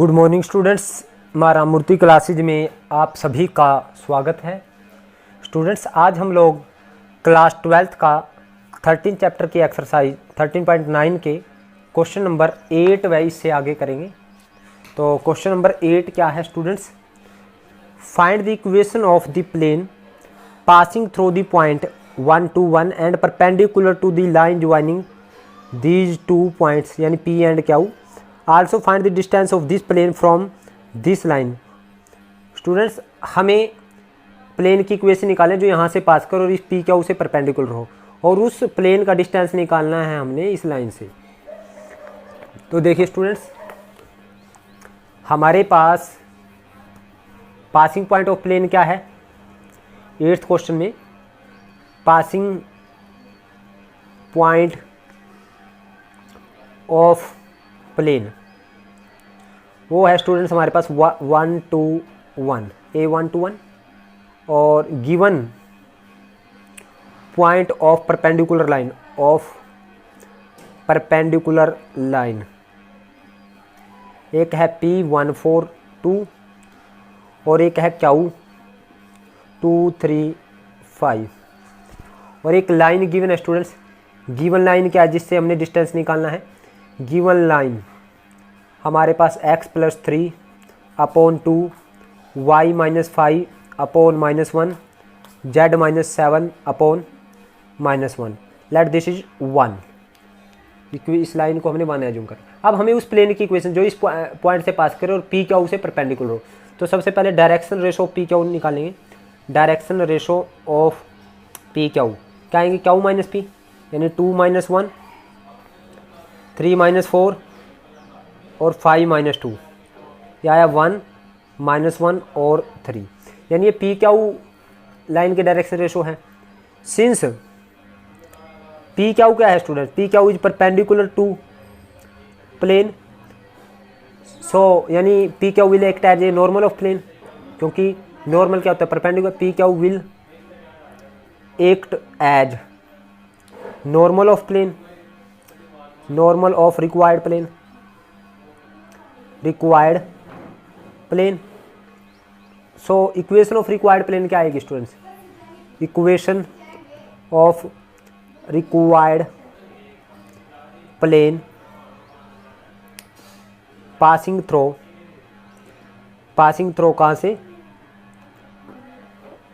Good morning students, मारा मूर्ति classes में आप सभी का स्वागत है। स्टूडेंट्स, आज हम लोग क्लास 12th का 13 चैप्टर की एक्सरसाइज 13.9 के क्वेश्चन नंबर 8 व इससे आगे करेंगे। तो क्वेश्चन नंबर 8 क्या है students? Find the equation of the plane passing through the point 1 to 1 and perpendicular to the line joining these two points यानी P and Q। Also find the distance of this plane from this line. Students, हमें plane की equation निकालें जो यहाँ से पास कर और इस P Q से परपेंडिकुलर हो, और उस प्लेन का डिस्टेंस निकालना है हमने इस लाइन से। तो देखिए स्टूडेंट्स, हमारे पास पासिंग पॉइंट ऑफ प्लेन क्या है? 8th क्वेश्चन में पासिंग पॉइंट ऑफ प्लेन वो है स्टूडेंट्स हमारे पास 1 to 1, A1 to 1, और given point of perpendicular line एक है P142 और एक है Q235, और एक लाइन गिवन है स्टूडेंट्स। गिवन लाइन क्या है जिससे हमने डिस्टेंस निकालना है? गिवन लाइन हमारे पास x+3 upon 2, y -5 upon -1, z -7 upon -1। Let this is 1। इस लाइन को हमने 1 एज्यूम कर। अब हमें उस प्लेन की इक्वेशन जो इस पॉइंट से पास करे और P Q से परपेंडिकुलर हो, तो सबसे पहले direction ratio of P Q निकालेंगे। Direction ratio of P Q क्या आएंगे? Q - P यानी 2 - 1, 3 - 4 और 5 - 2, यह आया 1 -1 और 3, यानी ये P Q लाइन के डायरेक्शन रेशो है। सिंस P Q क्या है student? P Q is perpendicular to plane, so यानी P Q will act as a normal of plane, क्योंकि नॉर्मल क्या होता है? Perpendicular. P Q will act as normal of plane, normal of required plane. So equation of required plane क्या आएगी students? Equation of required plane passing through कहाँ से?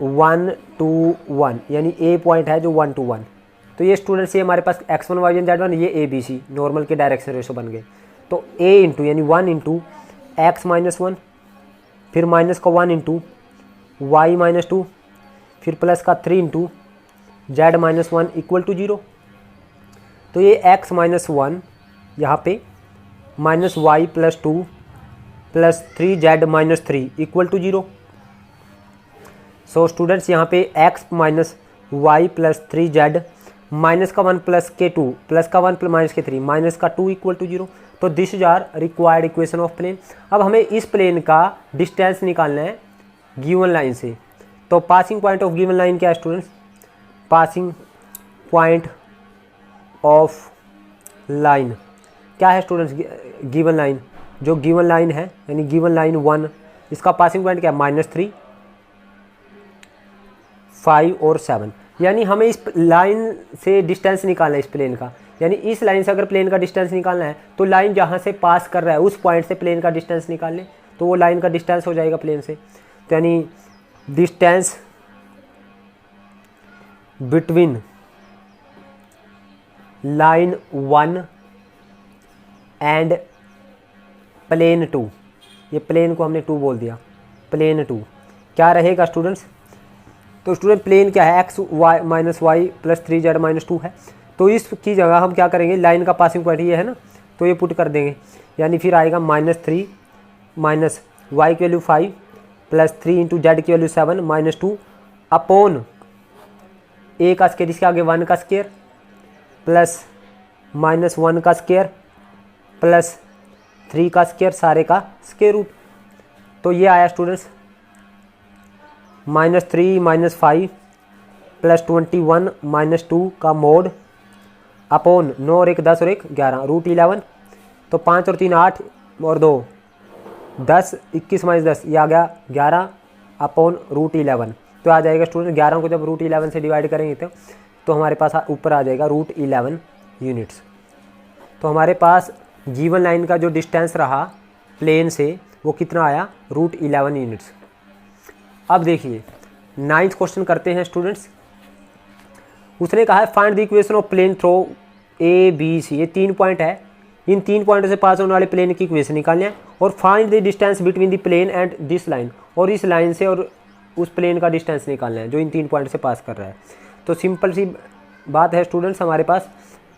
1 to 1, यानी A point है जो 1 to 1। तो ये स्टूडेंट्स ये हमारे पास x1 y1 z1 ये ABC नॉर्मल के डायरेक्शन रेशो बन गए। तो A इंटू यानी 1 इंटू x -1, फिर माइनस का 1 इंटू y -2, फिर प्लस का 3 इंटू z -1 इक्वल टू 0। तो ये x -1 यहाँ पे -y + 2 + 3z -3 equal to 0। So students यहाँ पे x -y + 3z माइनस का 1 + k2 प्लस का 1 + -k3 माइनस का 2 इक्वल टू 0। तो this is our required equation of plane. अब हमें इस प्लेन का डिस्टेंस निकालना है गिवन लाइन से। तो passing point of given line क्या है students? Passing point of line क्या है स्टूडेंट्स? गिवन लाइन, जो गिवन लाइन है यानी गिवन लाइन 1, इसका पासिंग पॉइंट क्या है? -3, 5 और 7। यानी हमें इस लाइन से डिस्टेंस निकालना है इस प्लेन का, यानी इस लाइन से अगर प्लेन का डिस्टेंस निकालना है तो लाइन जहाँ से पास कर रहा है उस पॉइंट से प्लेन का डिस्टेंस निकाल लें, तो वो लाइन का डिस्टेंस हो जाएगा प्लेन से। तो यानी distance between line 1 and plane 2, ये प्लेन को हमने 2 बोल दिया, प्लेन 2 क्या रहेगा स्टूडेंट्स? तो स्टूडेंट प्लेन क्या है? x y + 3z -2 है। तो इसकी जगह हम क्या करेंगे? लाइन का पासिंग पॉइंट ये है ना, तो ये पुट कर देंगे, यानी फिर आएगा -3 माइनस y की वैल्यू 5 + 3 इंटू z की वैल्यू 7 -2 अपॉन a का स्क्वायर, इसके आगे 1 का स्क्वायर प्लस -1 का स्क्वायर प्लस 3 का स्क्वायर, सारे का स्क्वायर रूट। तो ये आया स्टूडेंट्स -3 - 5 + 21 - 2 का मोड अपॉन 9 और 1 10 और 1 11 √11। तो 5 और 3 8 और 2 10 21 माइनस 10 ये आ गया 11 अपॉन रूट 11। तो आ जाएगा स्टूडेंट 11 को जब रूट 11 से डिवाइड करेंगे तो हमारे पास ऊपर आ जाएगा रूट 11 यूनिट्स। तो हमारे पास गिवन लाइन का जो डिस्टेंस रहा प्लेन से वो कितना आया, रूट 11 यूनिट्स। अब देखिए 9th क्वेश्चन करते हैं स्टूडेंट्स। उसने कहा है find the equation of plane through A B C. ये 3 पॉइंट है, इन 3 पॉइंटों से पास होने वाले प्लेन की इक्वेशन निकालनी है। और find the distance between the plane and this line, और इस लाइन से और उस प्लेन का डिस्टेंस निकालना है जो इन 3 पॉइंट से पास कर रहा है। तो सिंपल सी बात है स्टूडेंट्स, हमारे पास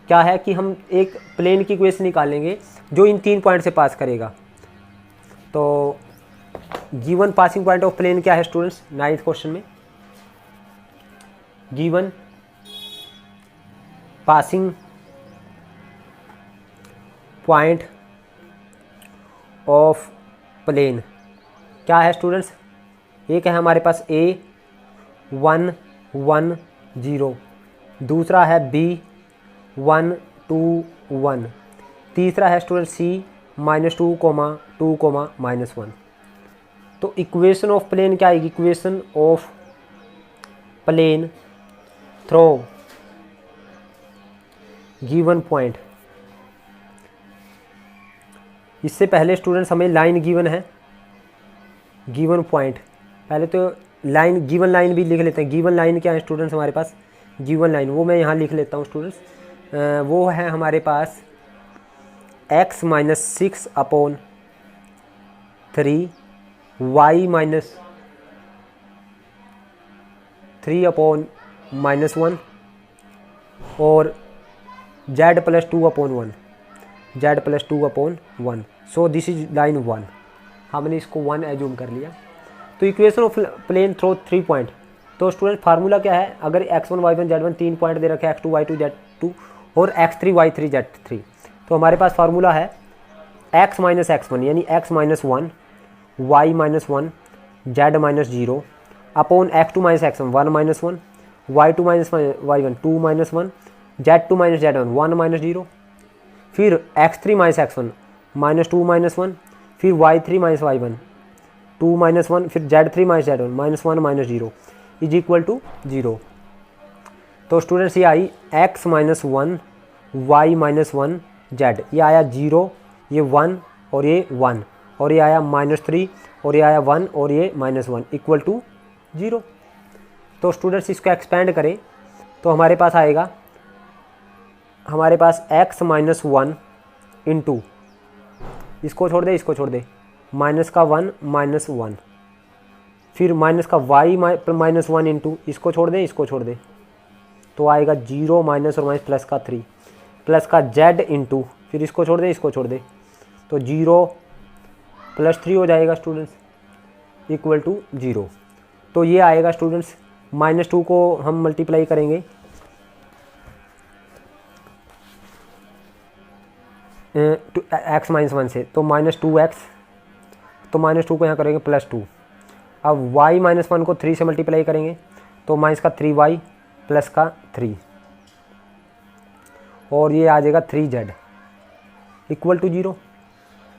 क्या है कि हम एक प्लेन की इक्वेशन निकालेंगे जो इन 3 पॉइंट से पास करेगा। तो given passing point of plane क्या है स्टूडेंट्स 9th क्वेश्चन में, given passing point of plane क्या है स्टूडेंट्स। एक है हमारे पास A 1 1 0, दूसरा है B 1 2 1, तीसरा है स्टूडेंट C -2 2 -1। तो इक्वेशन ऑफ प्लेन क्या आएगी, equation of plane through given point. इससे पहले स्टूडेंट्स हमें लाइन गिवन है, गिवन पॉइंट। पहले तो लाइन गिवन लाइन भी लिख लेते हैं। गिवन लाइन क्या है स्टूडेंट्स हमारे पास, गिवन लाइन वो मैं यहाँ लिख लेता हूँ स्टूडेंट्स। वो है हमारे पास x - 6 अपॉन 3 y - 3 अपॉन -1 और z + 2 upon 1, z + 2 upon 1। So this is line 1, हमने इसको 1 एज्यूम कर लिया। तो equation of plane through 3 point. तो स्टूडेंट फार्मूला क्या है, अगर x1 y1 z1 3 पॉइंट दे रखे x2 y2 z2 और x3 y3 z3, तो हमारे पास फार्मूला है x - x1 यानी x - 1 y - 1 z - 0 upon x2 - x1 1 - 1 y2 - y1 2 - 1 z2 - z1 1 - 0, फिर x3 - x1 -2 - 1, फिर y3 - y1 2 - 1, फिर z3 - z1 -1 - 0 is equal to 0। तो स्टूडेंट्स ये आई x - 1 y - 1 z, ये आया 0, ये 1 और ये 1, और ये आया -3 और ये आया 1 और ये -1 इक्वल टू 0। तो स्टूडेंट्स इसको एक्सपेंड करें तो हमारे पास आएगा, हमारे पास x - 1 इंटू, इसको छोड़ दे इसको छोड़ दे, -1 -1, फिर माइनस का y -1 इंटू, इसको छोड़ दे इसको छोड़ दे, तो आएगा 0 माइनस और माइनस प्लस का 3 प्लस का z इंटू, फिर इसको छोड़ दे इसको छोड़ दे, तो 0 + 3 हो जाएगा स्टूडेंट्स इक्वल टू 0। तो ये आएगा स्टूडेंट्स, -2 को हम मल्टीप्लाई करेंगे x - 1 से, तो -2x, तो -2 को यहाँ करेंगे +2। अब y - 1 को 3 से मल्टीप्लाई करेंगे तो माइनस का 3y प्लस का 3, और ये आ जाएगा 3z इक्वल टू 0।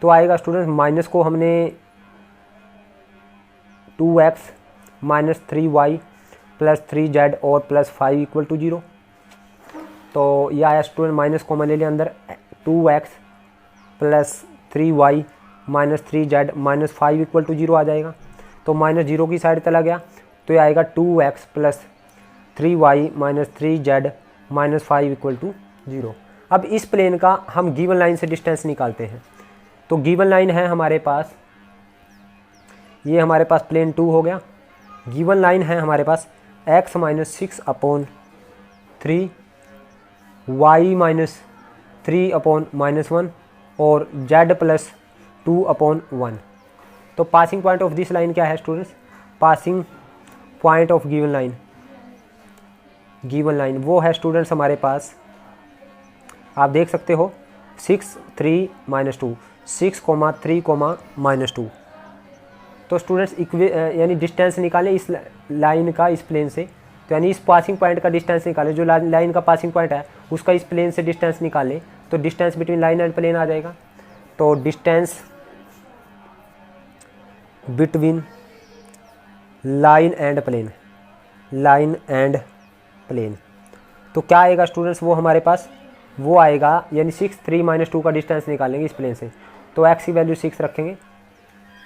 तो आएगा स्टूडेंट्स, माइनस को हमने 2x - 3y + 3z और +5 इक्वल टू 0। तो ये आया स्टूडेंट, माइनस कॉमन ले लिया अंदर, 2x + 3y - 3z -5 equal to 0 आ जाएगा। तो -0 की साइड चला गया तो ये आएगा 2x + 3y - 3z -5 equal to 0। अब इस प्लेन का हम गिवन लाइन से डिस्टेंस निकालते हैं। तो गिवन लाइन है हमारे पास, ये हमारे पास प्लेन 2 हो गया। गिवन लाइन है हमारे पास x - 6 अपॉन 3 y - 3 अपॉन -1 और z + 2 अपॉन 1। तो passing point of this line क्या है students, passing point of given line, given line वो है स्टूडेंट्स हमारे पास, आप देख सकते हो 6 3 -2 6, 3, -2। तो स्टूडेंट्स यानी डिस्टेंस निकालें इस लाइन का इस प्लेन से, तो यानी इस पासिंग पॉइंट का डिस्टेंस निकालें, जो लाइन का पासिंग पॉइंट है उसका इस प्लेन से डिस्टेंस निकालें, तो distance between line and plane आ जाएगा। तो distance between line and plane, line and plane. तो क्या आएगा स्टूडेंट्स, वो हमारे पास वो आएगा, यानी 6 3 - 2 का डिस्टेंस निकालेंगे इस प्लेन से। तो x की वैल्यू 6 रखेंगे,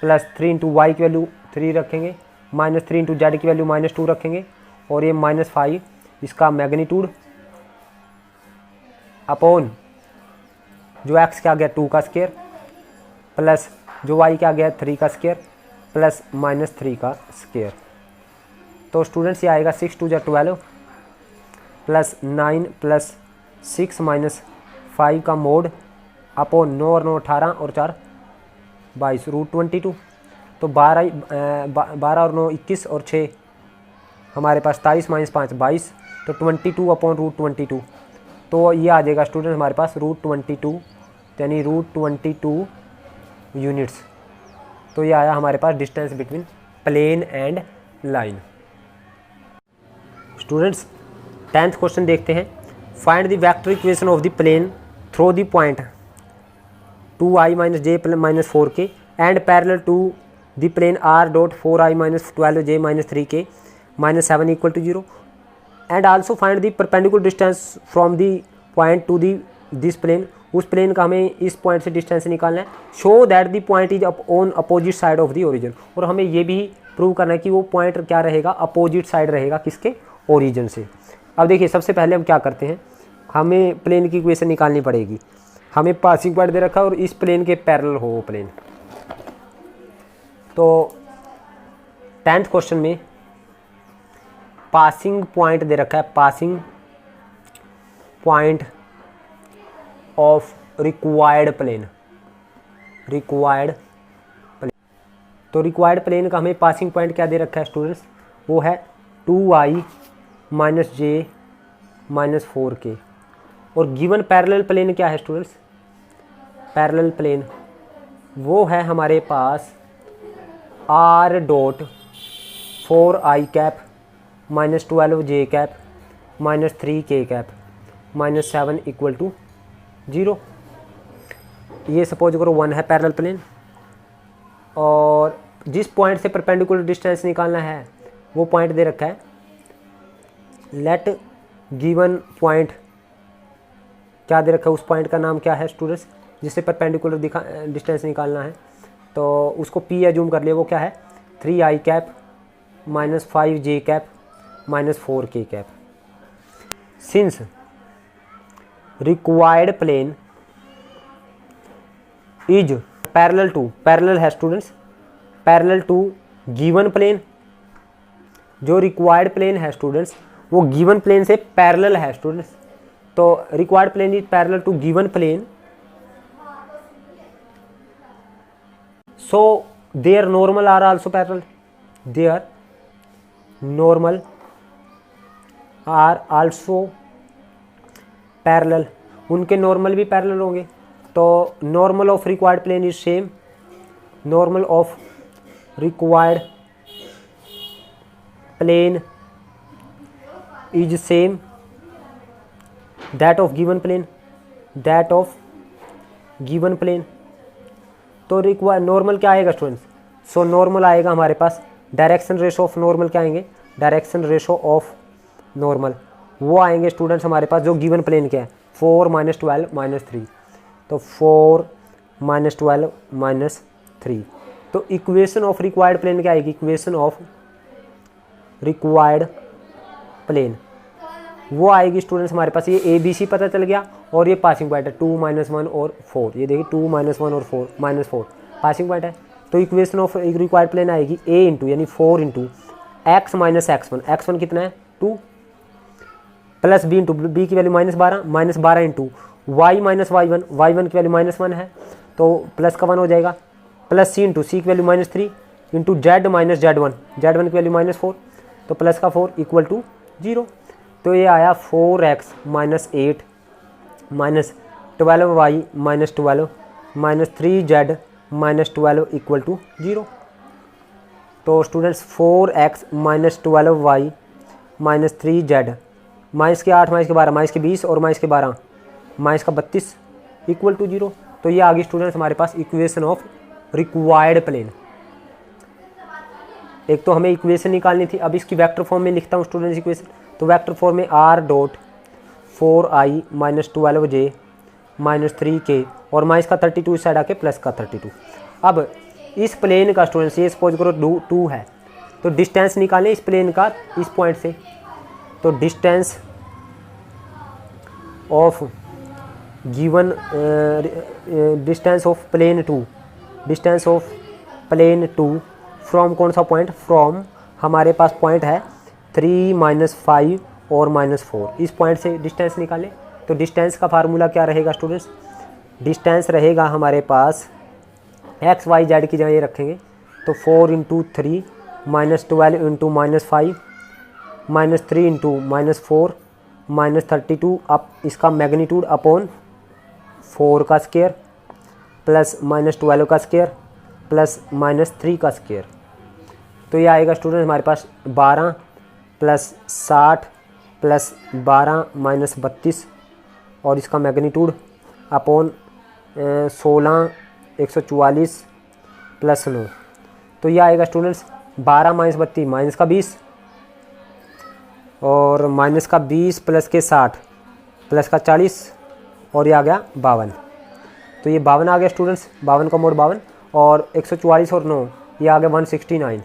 प्लस 3 इंटू वाई की वैल्यू 3 रखेंगे, -3 इंटू जेड की वैल्यू -2 रखेंगे, और ये -5 इसका मैग्नीट्यूड अपॉन जो x क्या गया 2 का स्क्वायर, प्लस जो y क्या गया 3 का स्क्वायर, प्लस -3 का स्क्वायर। तो स्टूडेंट्स ये आएगा 6 2 = 12 प्लस 9 प्लस 6 - 5 का मोड अपॉन 9 और 9 18 और 4 22 √22। तो 12 और 9 21 और 6 हमारे पास 23 - 5 22, तो 22 अपॉन √22। तो ये आ जाएगा स्टूडेंट हमारे पास √22, यानी √22 यूनिट्स। तो ये आया हमारे पास distance between plane and line. Students 10th question देखते हैं। Find the vector equation of the plane through the point 2i - j - 4k and parallel to the plane r dot 4i - 12j - 3k - 7 = 0 and also find the perpendicular distance from the point to this plane. उस plane का हमें इस point से distance निकालना है। Show that the point is on opposite side of the origin, और हमें ये भी प्रूव करना है कि वो पॉइंट क्या रहेगा, अपोजिट साइड रहेगा किसके, ओरिजिन से। अब देखिए सबसे पहले हम क्या करते हैं, हमें प्लेन की इक्वेशन निकालनी पड़ेगी। हमें पासिंग पॉइंट दे रखा है और इस प्लेन के पैरेलल हो वो प्लेन। तो 10th क्वेश्चन में पासिंग पॉइंट दे रखा है, passing point of required plane, required plane. तो रिक्वायर्ड प्लेन का हमें पासिंग पॉइंट क्या दे रखा है स्टूडेंट्स, वो है 2i - j - 4k। और गिवन पैरेलल प्लेन क्या है स्टूडेंट्स, पैरेलल प्लेन वो है हमारे पास r dot 4i cap -12j cap -3k cap -7 = 0। ये सपोज करो 1 है पैरेलल प्लेन, और जिस पॉइंट से परपेंडिकुलर डिस्टेंस निकालना है वो पॉइंट दे रखा है। लेट गिवन पॉइंट क्या दे रखा है, उस पॉइंट का नाम क्या है स्टूडेंट्स, जिससे परपेंडिकुलर डिस्टेंस निकालना है। तो उसको P एज्यूम कर लिए, वो क्या है 3i cap -5j cap -4k cap. Since required plane is parallel to, parallel है students, parallel to given plane. जो रिक्वायर्ड प्लेन है स्टूडेंट्स वो गिवन प्लेन से पैरेलल है स्टूडेंट्स। तो required plane is parallel to given plane, so their normal are also parallel, their normal are also parallel, उनके normal भी parallel होंगे। तो normal of required plane is same, normal of required plane is same that of given plane, that of given plane. तो normal क्या आएगा students, so normal आएगा हमारे पास, डायरेक्शन रेशो ऑफ नॉर्मल क्या आएंगे, डायरेक्शन रेशो ऑफ नॉर्मल वो आएंगे स्टूडेंट्स हमारे पास जो गिवन प्लेन क्या है 4 - 12 - 3। तो 4 - 12 - 3। तो इक्वेशन ऑफ रिक्वायर्ड प्लेन क्या आएगी, इक्वेशन ऑफ रिक्वायर्ड प्लेन वो आएगी स्टूडेंट्स हमारे पास, ये ABC पता चल गया, और ये पासिंग पॉइंट है 2 - 1 और 4। ये देखिए 2 - 1 और 4 -4 पासिंग पॉइंट है। तो इक्वेशन ऑफ रिक्वायर्ड प्लेन आएगी A इंटू यानी 4 इंटू x - x1, x1 कितना है 2, प्लस B इंटू B की value -12 into y - y1, y1 की वैल्यू -1 है तो प्लस का 1 हो जाएगा, प्लस C इंटू C की value -3 into Z - Z1, Z1 की वैल्यू -4 तो प्लस का 4 = 0। तो ये आया 4x - 8 - 12y - 12 -3z - 12 = 0। तो students 4x - 12y - 3z minus के 8 माइनस के 12 माइनस के 20 और माइनस के 12 माइनस का 32 = 0। तो ये आ गई स्टूडेंट्स हमारे पास इक्वेशन ऑफ रिक्वायर्ड प्लेन। एक तो हमें इक्वेशन निकालनी थी, अब इसकी वेक्टर फॉर्म में लिखता हूँ स्टूडेंट्स इक्वेशन। तो वेक्टर फॉर्म में r dot 4i minus 12j minus 3k और माइनस का 32 इस साइड आके प्लस का 32। अब इस प्लेन का स्टूडेंट्स ये सपोज करो 2 है, तो डिस्टेंस निकालें इस प्लेन का इस पॉइंट से। तो distance of given distance of plane 2, distance of plane 2 from कौन सा पॉइंट, फ्रॉम हमारे पास पॉइंट है 3 -5 और -4, इस पॉइंट से डिस्टेंस निकालें। तो डिस्टेंस का फार्मूला क्या रहेगा स्टूडेंट्स, डिस्टेंस रहेगा हमारे पास एक्स वाई जेड की जगह ये रखेंगे, तो 4 × 3 -12 × -5 -3 × -4 -32 अप इसका मैग्नीट्यूड अपॉन 4 का स्क्वायर प्लस -12 का स्क्वायर प्लस -3 का स्क्वायर। तो ये आएगा स्टूडेंट हमारे पास 12 + 60 + 12 - 32 और इसका मैग्नीट्यूड अपॉन 16 144 + 9। तो ये आएगा स्टूडेंट्स 12 - 32 माइनस का 20 और माइनस का 20 प्लस के 60 प्लस का 40 और ये आ गया 52। तो ये 52 आ गया स्टूडेंट्स, 52 का मोड 52 और 144 और 9 ये आ गया 169।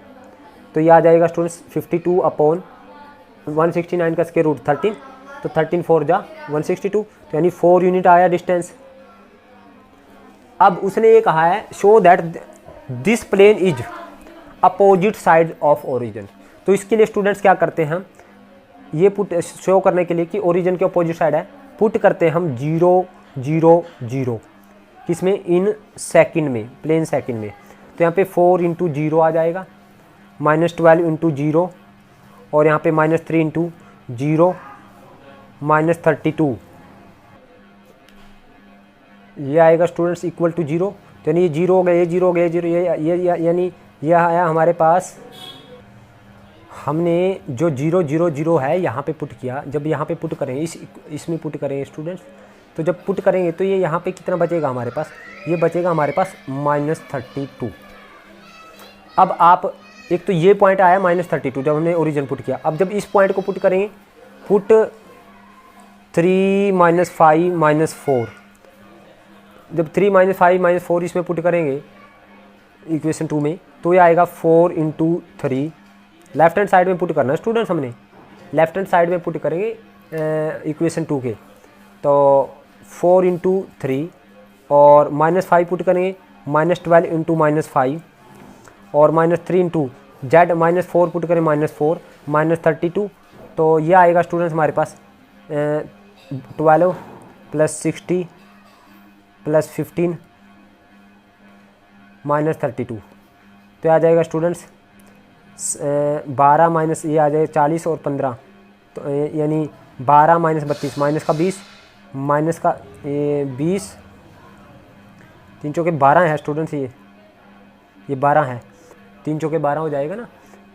तो ये आ जाएगा स्टूडेंट्स 52 अपॉन 169 का स्क्वायर रूट 13, तो 13 4 जा 162, तो यानी 4 यूनिट आया डिस्टेंस। अब उसने ये कहा है show that this plane is opposite side of origin. तो इसके लिए स्टूडेंट्स क्या करते हैं हम, ये पुट शो करने के लिए कि ओरिजिन के अपोजिट साइड है, पुट करते हैं हम 0 0 0 किसमें, इन सेकंड में, प्लेन सेकंड में। तो यहाँ पे 4 × 0 आ जाएगा, -12 × 0 और यहाँ पे -3 × 0 -32 ये आएगा स्टूडेंट्स इक्वल टू 0। तो यानी ये 0 हो गया, ये 0 हो गया, ये यानी ये आया हमारे पास, हमने जो 0 0 0 है यहाँ पे पुट किया। जब यहाँ पे पुट करेंगे इसमें पुट करेंगे स्टूडेंट्स, तो जब पुट करेंगे तो ये यहाँ पे कितना बचेगा हमारे पास, ये बचेगा हमारे पास -32। अब आप एक तो ये पॉइंट आया -32 जब हमने ओरिजिन पुट किया। अब जब इस पॉइंट को पुट करेंगे, पुट 3 -5 -4, जब 3 -5 -4 इसमें पुट करेंगे इक्वेशन 2 में, तो ये आएगा 4 × 3। लेफ्ट हैंड साइड में पुट करना है स्टूडेंट्स, हमने लेफ्ट हैंड साइड में पुट करेंगे इक्वेशन 2 के। तो 4 × 3 और -5 पुट करेंगे, -12 × -5 और -3 × जेड -4 पुट करें, -4 -32। तो ये आएगा स्टूडेंट्स हमारे पास 12 + 60 + 15 -32। तो आ जाएगा स्टूडेंट्स 12 माइनस ये आ जाएगा 40 और 15, तो यानी 12 - 32 माइनस का 20 माइनस का 20, 3 चौके 12 है स्टूडेंट्स, ये 12 है, 3 चौके 12 हो जाएगा ना।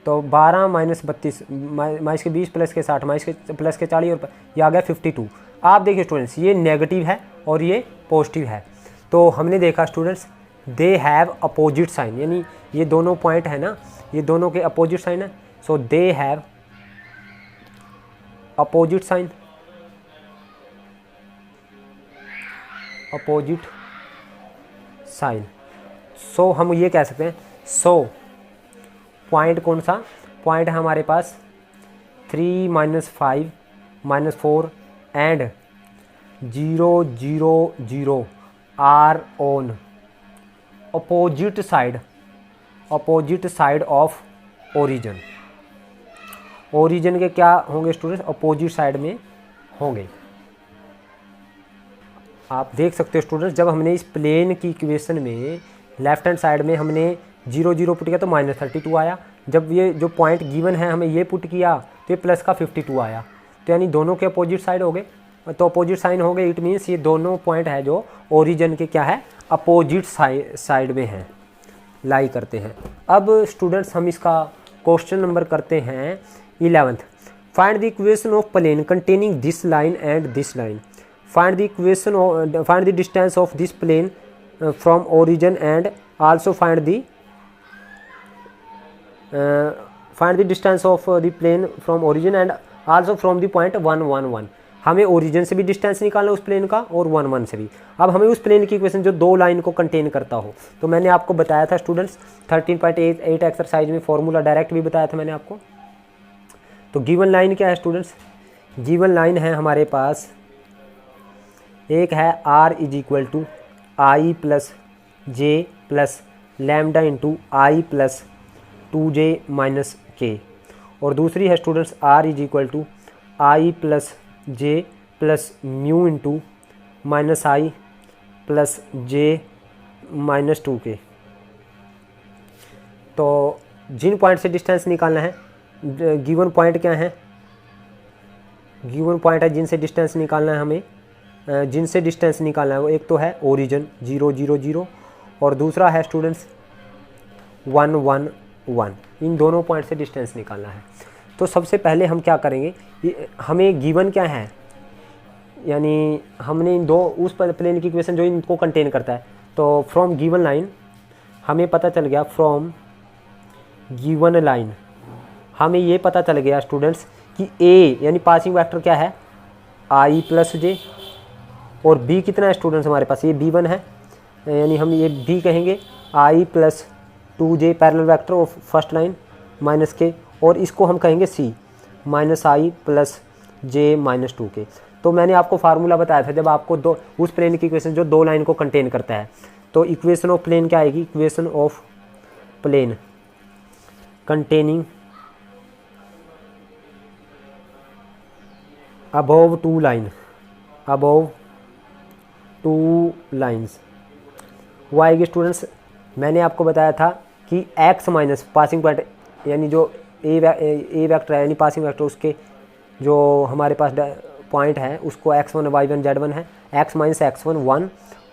तो 12 - 32 माइनस के 20 प्लस के 60 माइनस के प्लस के 40 और ये आ गया 52। आप देखिए स्टूडेंट्स ये नेगेटिव है और ये पॉजिटिव है। तो हमने देखा students they have opposite sign, यानी ये दोनों पॉइंट है ना, ये दोनों के अपोजिट साइन है। So they have opposite sign, opposite sign. So हम ये कह सकते हैं, सो पॉइंट कौन सा पॉइंट है हमारे पास 3 -5 -4 and 0 0 0 are on opposite side of origin. Origin के क्या होंगे स्टूडेंट्स, अपोजिट साइड में होंगे। आप देख सकते हो स्टूडेंट्स जब हमने इस प्लेन की इक्वेशन में लेफ्ट हैंड साइड में हमने 0 0 पुट किया तो -32 आया। जब ये जो पॉइंट गिवन है हमें ये पुट किया तो ये प्लस का 52 आया। तो यानी दोनों के अपोजिट साइड हो गए, तो अपोजिट साइन हो गए, इट मीन्स ये दोनों पॉइंट है जो ओरिजिन के क्या है, अपोजिट साइड में हैं, लाई करते हैं। अब स्टूडेंट्स हम इसका क्वेश्चन नंबर करते हैं 11th। Find the equation of plane containing this line and this line. Find the equation find the distance of this plane from origin and also find the find the distance of the plane from origin and also from the point 1 1 1। हमें origin से भी distance निकालना है उस plane का और 1 1 से भी। अब हमें उस प्लेन की इक्वेशन जो 2 लाइन को कंटेन करता हो, तो मैंने आपको बताया था स्टूडेंट्स 13.8 एक्सरसाइज में फॉर्मूला डायरेक्ट भी बताया था मैंने आपको। तो गिवन लाइन क्या है स्टूडेंट्स? गिवन लाइन है हमारे पास, एक है r is equal to i plus j plus lambda into i plus 2j minus के, और दूसरी है students r is equal to i plus j plus mu into minus I plus J minus 2k। तो जिन point से distance निकालना है, given point क्या है? गिवन पॉइंट है जिनसे डिस्टेंस निकालना है हमें, जिनसे डिस्टेंस निकालना है वो एक तो है ओरिजिन 0 0 0 और दूसरा है स्टूडेंट्स 1 1 1। इन दोनों पॉइंट से डिस्टेंस निकालना है। तो सबसे पहले हम क्या करेंगे, हमें गिवन क्या है, यानी हमने इन दो उस प्लेन की इक्वेशन जो इनको कंटेन करता है, तो फ्रॉम गिवन लाइन हमें पता चल गया, फ्रॉम गिवन लाइन हमें ये पता चल गया स्टूडेंट्स कि ए यानी पासिंग वेक्टर क्या है, आई प्लस जे, और बी कितना है स्टूडेंट्स हमारे पास, ये b1 है, यानी हम ये b कहेंगे I plus 2j parallel vector of first line minus के, और इसको हम कहेंगे c माइनस आई प्लस जे माइनस 2k। तो मैंने आपको फार्मूला बताया था, जब आपको दो उस प्लेन की इक्वेशन जो 2 लाइन को कंटेन करता है, तो इक्वेशन ऑफ प्लेन क्या आएगी, equation of plane containing above 2 line, above 2 lines वो आएगी स्टूडेंट्स। मैंने आपको बताया था कि x माइनस पासिंग पॉइंट यानी जो ए वेक्टर है यानी पासिंग वेक्टर, उसके जो हमारे पास पॉइंट है उसको x1 y1 z1 है, x minus x1 1,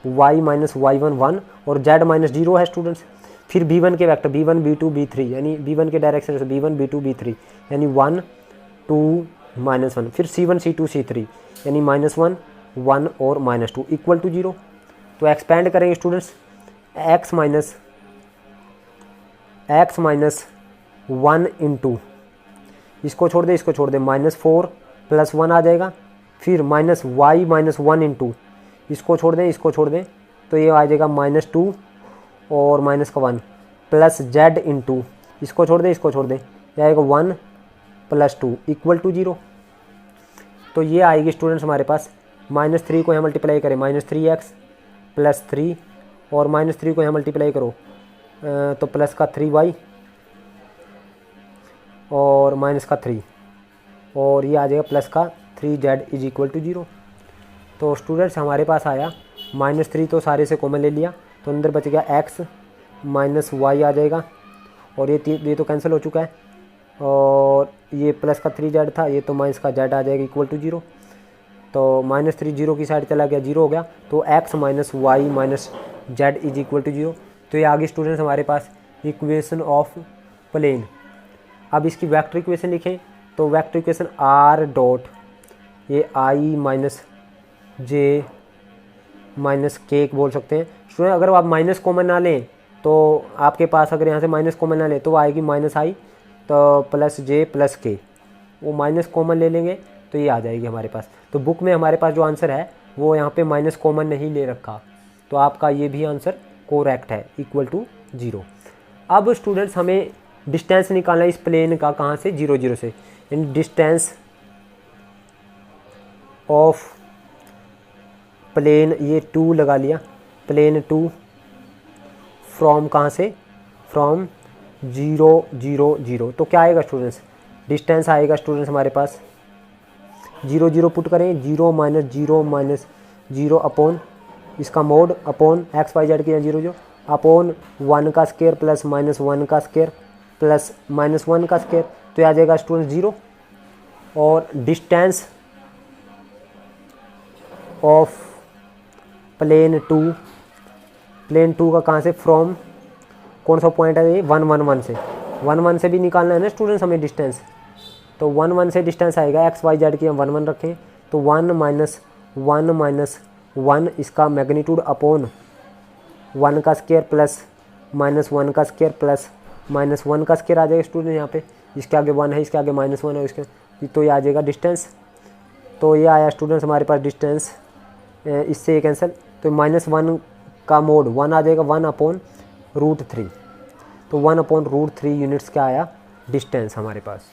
y minus y1 1 और z माइनस 0 है स्टूडेंट्स। फिर b1 के वेक्टर b1 b2 b3 यानी b1 के डायरेक्शन से b1 b2 b3 यानी 1 2 माइनस 1, फिर c1 c2 c3 यानी माइनस 1 1 और माइनस 2 इक्वल टू 0। तो एक्सपेंड करेंगे स्टूडेंट्स, x माइनस 1 इंटू, इसको छोड़ दे इसको छोड़ दे, माइनस 4 प्लस 1 आ जाएगा, फिर माइनस y माइनस 1 इंटू, इसको छोड़ दें इसको छोड़ दें, तो ये आ जाएगा माइनस 2 और माइनस का 1 प्लस z इंटू, इसको छोड़ दें इसको छोड़ दें, ये आएगा 1 प्लस 2 इक्वल टू 0। तो ये आएगी स्टूडेंट्स हमारे पास, माइनस 3 को यहाँ मल्टीप्लाई करें माइनस 3x प्लस 3, और माइनस 3 को यहाँ मल्टीप्लाई करो तो प्लस का 3y और माइनस का 3, और ये आ जाएगा प्लस का 3z इज इक्वल टू 0। तो स्टूडेंट्स हमारे पास आया माइनस 3, तो सारे से कॉमन ले लिया, तो अंदर बच गया x माइनस y आ जाएगा, और ये तो कैंसिल हो चुका है, और ये प्लस का 3z था, ये तो माइनस का z आ जाएगा इक्वल टू 0। तो माइनस 3 0 की साइड चला गया, 0 हो गया, तो x minus y minus z is equal to 0। तो ये आगे स्टूडेंट्स हमारे पास इक्वेशन ऑफ प्लेन। अब इसकी वेक्टर इक्वेशन लिखें, तो वेक्टर इक्वेशन r डॉट ये i माइनस जे माइनस के बोल सकते हैं स्टूडेंट। अगर आप माइनस कॉमन ना लें, तो आपके पास अगर यहाँ से माइनस कॉमन ना लें तो आएगी माइनस आई तो प्लस जे प्लस के, वो माइनस कॉमन ले लेंगे तो ये आ जाएगी हमारे पास। तो बुक में हमारे पास जो आंसर है वो यहाँ पे माइनस कॉमन नहीं ले रखा, तो आपका ये भी आंसर कोरेक्ट है इक्वल टू 0। अब स्टूडेंट्स हमें डिस्टेंस निकालना है इस प्लेन का, कहाँ से, 0 0 से, इन डिस्टेंस ऑफ प्लेन, ये 2 लगा लिया, प्लेन 2 फ्रॉम कहाँ से, फ्रॉम 0 0 0। तो क्या आएगा स्टूडेंट्स, डिस्टेंस आएगा स्टूडेंट्स हमारे पास 0 0 पुट करें, 0 माइनस 0 अपॉन इसका mod upon x y z के 0 0 अपॉन 1 का स्क्वायर प्लस माइनस 1 का स्क्वायर प्लस माइनस 1 का स्क्वायर, तो आ जाएगा स्टूडेंट 0। और डिस्टेंस ऑफ प्लेन 2 का कहाँ से, फ्रॉम कौन सा पॉइंट है ये, 1 1 1 से, 1 1 से भी निकालना है ना स्टूडेंट्स हमें डिस्टेंस, तो 1 1 से डिस्टेंस आएगा, एक्स वाई जेड की हम 1 1 रखें, तो 1 माइनस 1 इसका मैग्नीट्यूड अपॉन 1 का स्क्वायर प्लस माइनस 1 का स्क्वायर प्लस -1 का स्केयर आ जाएगा स्टूडेंट यहाँ पे, इसके आगे 1 है, इसके आगे -1 है, इसके तो ये आ जाएगा डिस्टेंस। तो ये आया स्टूडेंट्स हमारे पास डिस्टेंस, इससे ये कैंसिल, तो -1 का मोड 1 आ जाएगा 1/√3, तो 1/√3 यूनिट्स क्या आया डिस्टेंस हमारे पास।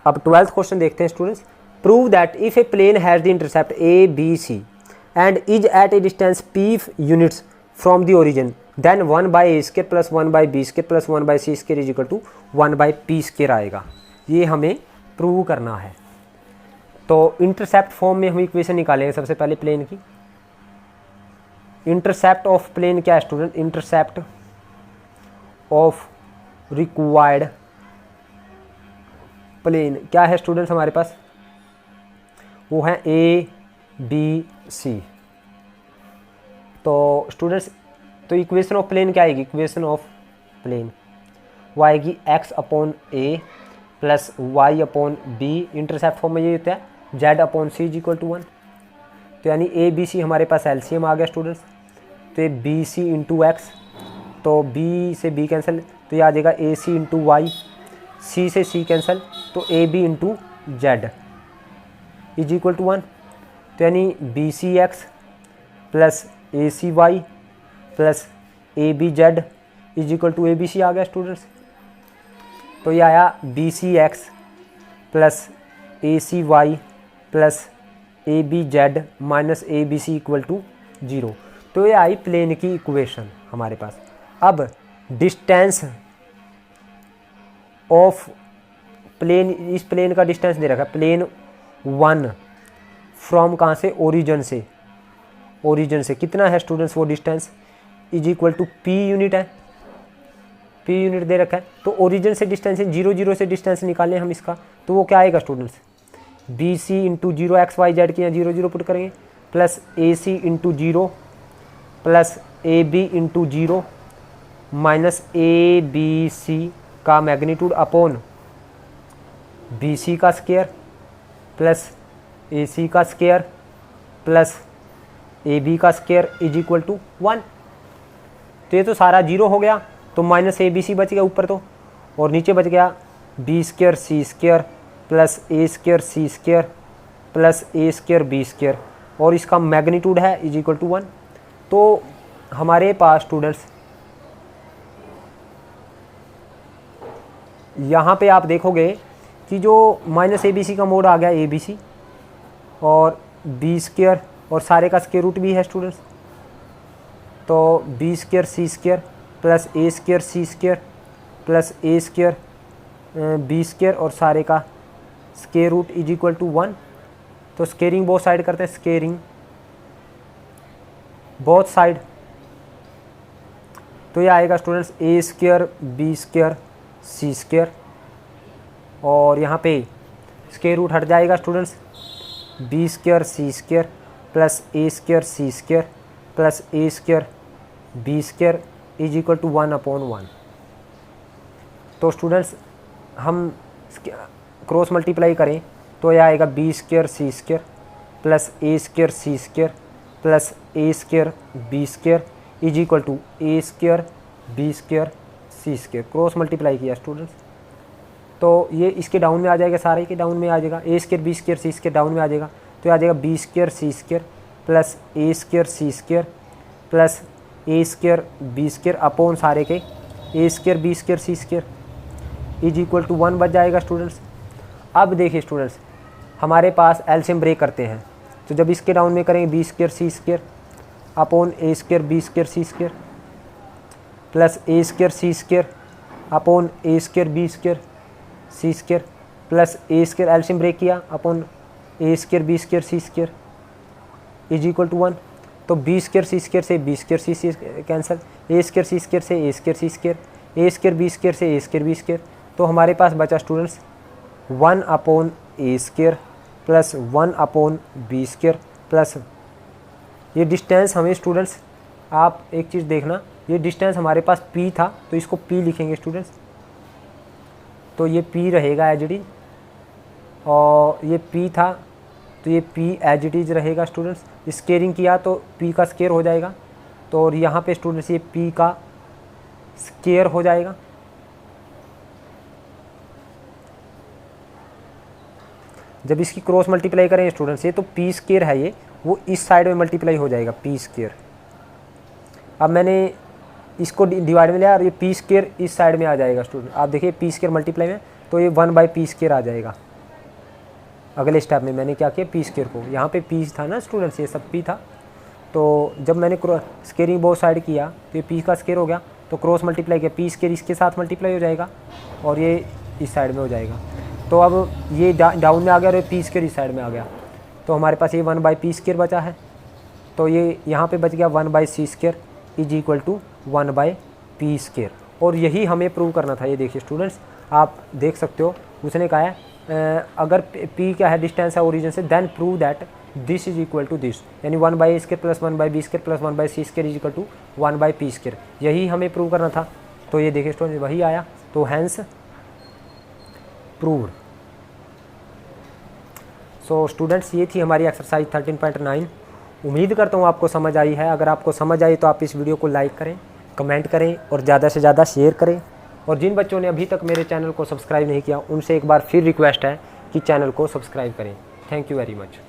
अब 12th क्वेश्चन देखते हैं students. Prove that if a plane has the intercept a B c and is at a distance p units from the origin then 1/a² plus 1/b² plus 1/c² is equal to 1/p² आएगा। ये हमें prove करना है। तो intercept form में हम equation निकालेंगे सबसे पहले प्लेन की। इंटरसेप्ट ऑफ प्लेन क्या है student? Intercept of required plane क्या है स्टूडेंट्स हमारे पास? वो है ए बी सी। तो स्टूडेंट्स तो इक्वेशन ऑफ प्लेन क्या आएगी? इक्वेशन ऑफ प्लेन वो आएगी x/a plus y/b। Intercept form में ये होता है z/c इज इक्वल टू 1। तो यानी ए बी सी हमारे पास एलसीएम आ गया स्टूडेंट्स। तो ये बी सी इंटू एक्स, तो बी से बी कैंसिल, तो ये आ जाएगा ए सी इंटू वाई, सी से सी कैंसिल, तो A B into Z is equal to 1। तो यानी B C X plus A C Y plus A B Z is equal to A B C आ गया students. तो ये आया B C X plus A C Y plus A B Z minus A B C equal to 0। तो ये आई plane की equation हमारे पास। अब डिस्टेंस ऑफ प्लेन, इस प्लेन का डिस्टेंस दे रखा है प्लेन 1 फ्रॉम कहाँ से? ओरिजिन से। ओरिजिन से कितना है स्टूडेंट्स वो distance? Is equal to p unit है, पी यूनिट दे रखा है। तो ओरिजिन से डिस्टेंस है, 0 0 से डिस्टेंस निकालें हम इसका, तो वो क्या आएगा students? B c into 0 x y z के यहाँ 0 0 पुट करेंगे plus A c into 0 plus A B into 0 minus A B c का मैग्नीट्यूड अपॉन बी सी का स्क्वायर प्लस ए सी का स्क्वायर प्लस ए बी का स्क्वायर इज इक्वल टू 1। तो ये तो सारा 0 हो गया, तो माइनस ए बी सी बच गया ऊपर तो, और नीचे बच गया बी स्क्वायर सी स्क्वायर प्लस ए स्क्वायर सी स्क्वायर प्लस ए स्क्वायर बी स्क्वायर, और इसका मैग्नीट्यूड है इज इक्वल टू 1। तो हमारे पास स्टूडेंट्स यहाँ पे आप देखोगे कि जो माइनस ए बी सी का मोड आ गया ए बी सी और बी स्क्वायर और सारे का स्क्वायर रूट भी है स्टूडेंट्स। तो बी स्क्वायर सी स्क्वायर प्लस ए स्क्वायर सी स्क्वायर प्लस ए स्क्वायर बी स्क्वायर और सारे का square root is equal to 1। तो स्केयरिंग बोथ साइड करते हैं, स्केयरिंग बोथ साइड, तो ये आएगा students a square B square C square, और यहाँ पे स्क्वायर रूट हट जाएगा students, b square C square plus A square C square plus A square B square is equal to 1/1। तो स्टूडेंट्स हम क्रॉस मल्टीप्लाई करें तो यह आएगा b square C square plus A square C square plus A square B square is equal to a square B square C square. Cross multiply किया students, तो ये इसके डाउन में आ जाएगा, सारे के डाउन में आ जाएगा, A square B square C square down में आ जाएगा, तो आ जाएगा बी स्क्वायर सी स्क्वायर प्लस ए स्क्वायर सी स्क्वायर प्लस ए स्क्वायर बी स्क्वायर अपॉन सारे के A square B square C square is equal to 1 बच जाएगा स्टूडेंट्स। अब देखिए स्टूडेंट्स हमारे पास एलसीएम ब्रेक करते हैं, तो जब इसके डाउन में करेंगे b square C square upon a square B square C square plus A square C square upon a square B square C square plus A square LCM break किया upon a square B square C square is equal to 1। तो b square सी square से b square C square cancel, a square C square से a square C square, a square B square से a square B square, तो हमारे पास बचा students 1/a square plus 1/b square plus ये distance हमें students, आप एक चीज़ देखना, ये डिस्टेंस हमारे पास p था तो इसको p लिखेंगे स्टूडेंट्स, तो ये p रहेगा एज इट इज, और ये p था तो ये p एज इट इज रहेगा स्टूडेंट्स। स्केयरिंग किया तो p का स्केयर हो जाएगा, तो और यहाँ पे स्टूडेंट्स ये p का स्क्वायर हो जाएगा। जब इसकी क्रॉस मल्टीप्लाई करें स्टूडेंट्स ये तो p स्क्वायर है ये, वो इस साइड में मल्टीप्लाई हो जाएगा p स्क्वायर। अब मैंने इसको डिवाइड में लिया और ये p स्क्वायर इस साइड में आ जाएगा स्टूडेंट। आप देखिए p स्क्वायर मल्टीप्लाई में तो ये 1/p स्क्वायर आ जाएगा। अगले स्टेप में मैंने क्या किया, p स्क्वायर को, यहाँ पे p था ना स्टूडेंट्स, ये सब p था, तो जब मैंने स्क्वेयरिंग बोथ साइड किया तो ये p का स्क्वायर हो गया, तो क्रॉस मल्टीप्लाई किया, p स्क्वायर इसके साथ मल्टीप्लाई हो जाएगा और ये इस साइड में हो जाएगा। तो अब ये डाउन में आ गया और ये p स्क्वायर इस साइड में आ गया, तो हमारे पास ये 1/p स्क्वायर बचा है। तो ये यहाँ पे बच गया 1/c square is equal to 1/p square. और यही हमें प्रूव करना था। ये देखिए स्टूडेंट्स, आप देख सकते हो उसने कहा है अगर p क्या है, डिस्टेंस है ओरिजिन से, then prove that this is equal to this, यानी 1/a square plus 1/b square plus 1/c square is equal to 1/p square. यही हमें प्रूव करना था। तो ये देखिए स्टूडेंट्स वही आया, तो हैंस प्रूव्ड। सो स्टूडेंट्स ये थी हमारी एक्सरसाइज 13.9। उम्मीद करता हूँ आपको समझ आई है। अगर आपको समझ आई तो आप इस वीडियो को लाइक करें, कमेंट करें और ज़्यादा से ज़्यादा शेयर करें। और जिन बच्चों ने अभी तक मेरे चैनल को सब्सक्राइब नहीं किया उनसे एक बार फिर रिक्वेस्ट है कि चैनल को सब्सक्राइब करें। Thank you very much.